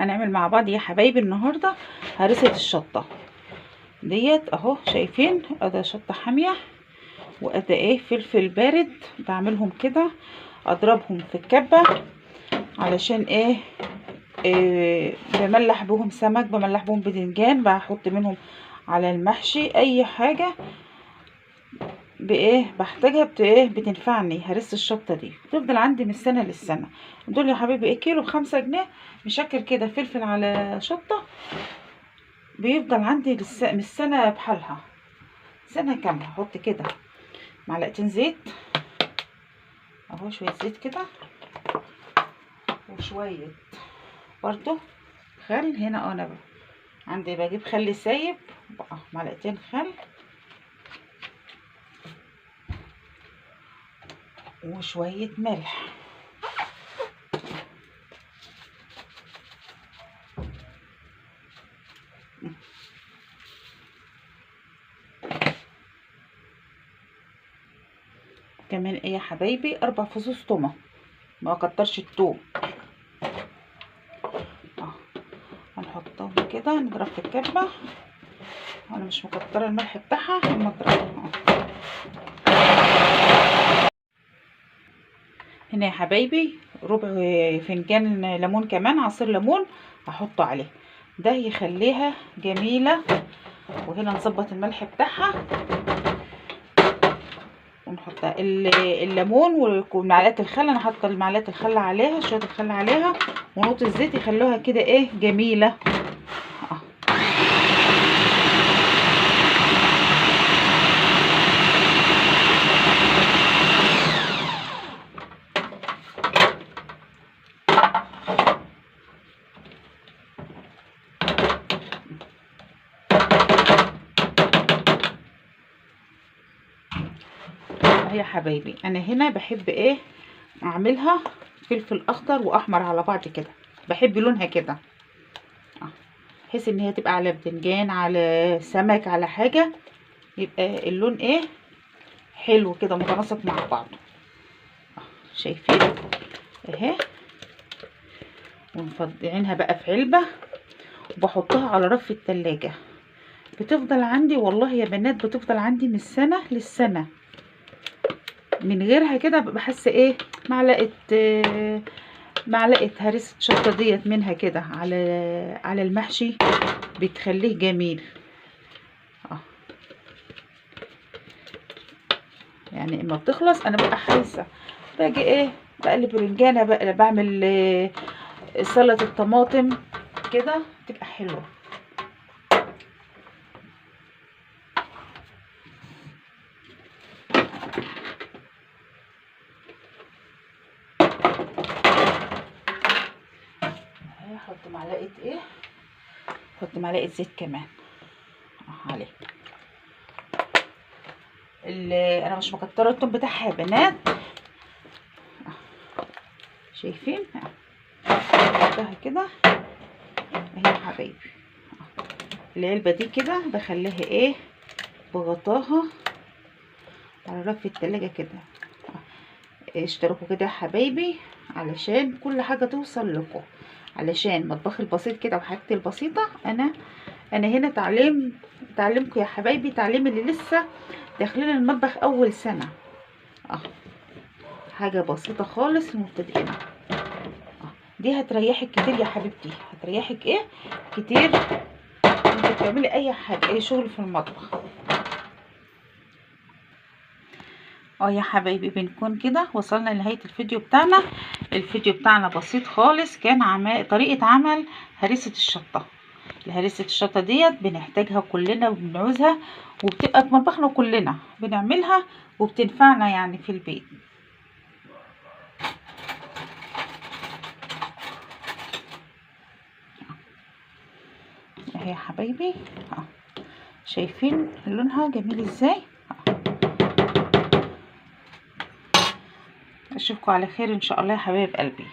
هنعمل مع بعض يا حبايبي النهارده هرسة الشطه ديت اهو. شايفين ادي شطه حاميه وادي ايه فلفل بارد. بعملهم كده اضربهم في الكبه علشان ايه, بملح بهم سمك، بملح بهم بدنجان، بحط منهم على المحشي اي حاجه بايه بحتاجها بتنفعني. هرس الشطه دي بتفضل عندي من السنه للسنه. دول يا حبيبي ايه كيلو ب5 جنيه مشكل كده فلفل على شطه، بيفضل عندي من السنه بحالها سنه كامله. احط كده معلقتين زيت اهو، شويه زيت كده وشويه برضو خل. هنا انا عندي بجيب خل سايب بقى، معلقتين خل وشويه ملح. كمان ايه يا حبايبي 4 فصوص تومه، ما اكترش التوم. هنحطهم كده نضرب في الكبه. انا مش مكتره الملح بتاعها لما اضربها. هنا يا حبايبي ربع فنجان ليمون، كمان عصير ليمون هحطه عليه، ده يخليها جميله. وهنا نظبط الملح بتاعها ونحط الليمون ومعلقه الخل. انا حاطه معلقه الخل عليها، شويه الخل عليها ونقطه الزيت يخلوها كده ايه جميله. يا حبايبي انا هنا بحب ايه اعملها فلفل اخضر واحمر على بعض كده، بحب لونها كده بحيث ان هي تبقى على بدنجان على سمك على حاجه، يبقى اللون ايه حلو كده متناسق مع بعضه. شايفين اهي. ونفضينها بقى في علبه وبحطها على رف التلاجة. بتفضل عندي والله يا بنات، بتفضل عندي من السنه للسنه. من غيرها كده بحس ايه معلقه هريسه شطه ديت منها كده على المحشي بتخليه جميل. يعني اما بتخلص انا ببقى حاسه باجي ايه بقلب رنجانه بقى، بعمل سلطه الطماطم كده تبقى حلوه. هحط معلقه ايه، احط معلقه زيت كمان عليه. انا مش مكتره التوم بتاعها يا بنات. شايفين احطها كده اهي يا حبايبي. العلبه دي كده بخليها ايه بغطاها على رف التلاجة كده. اشتركوا كده يا حبايبي علشان كل حاجه توصل لكم، علشان مطبخي البسيط كده وحاجتي البسيطه. انا هنا تعلمكم يا حبايبي، تعليم اللي لسه داخلين المطبخ اول سنه. حاجه بسيطه خالص للمبتدئين. دي هتريحك كتير يا حبيبتي، هتريحك ايه كتير انت بتعملي اي حاجه اي شغل في المطبخ. يا حبايبي بنكون كده وصلنا لنهايه الفيديو بتاعنا. الفيديو بتاعنا بسيط خالص، كان طريقه عمل هريسه الشطه. هريسه الشطه ديت بنحتاجها كلنا وبنعوزها، وبتبقى في مطبخنا كلنا بنعملها وبتنفعنا يعني في البيت. اهي يا حبايبي شايفين لونها جميل ازاي. اشوفكم على خير ان شاء الله يا حبايب قلبي.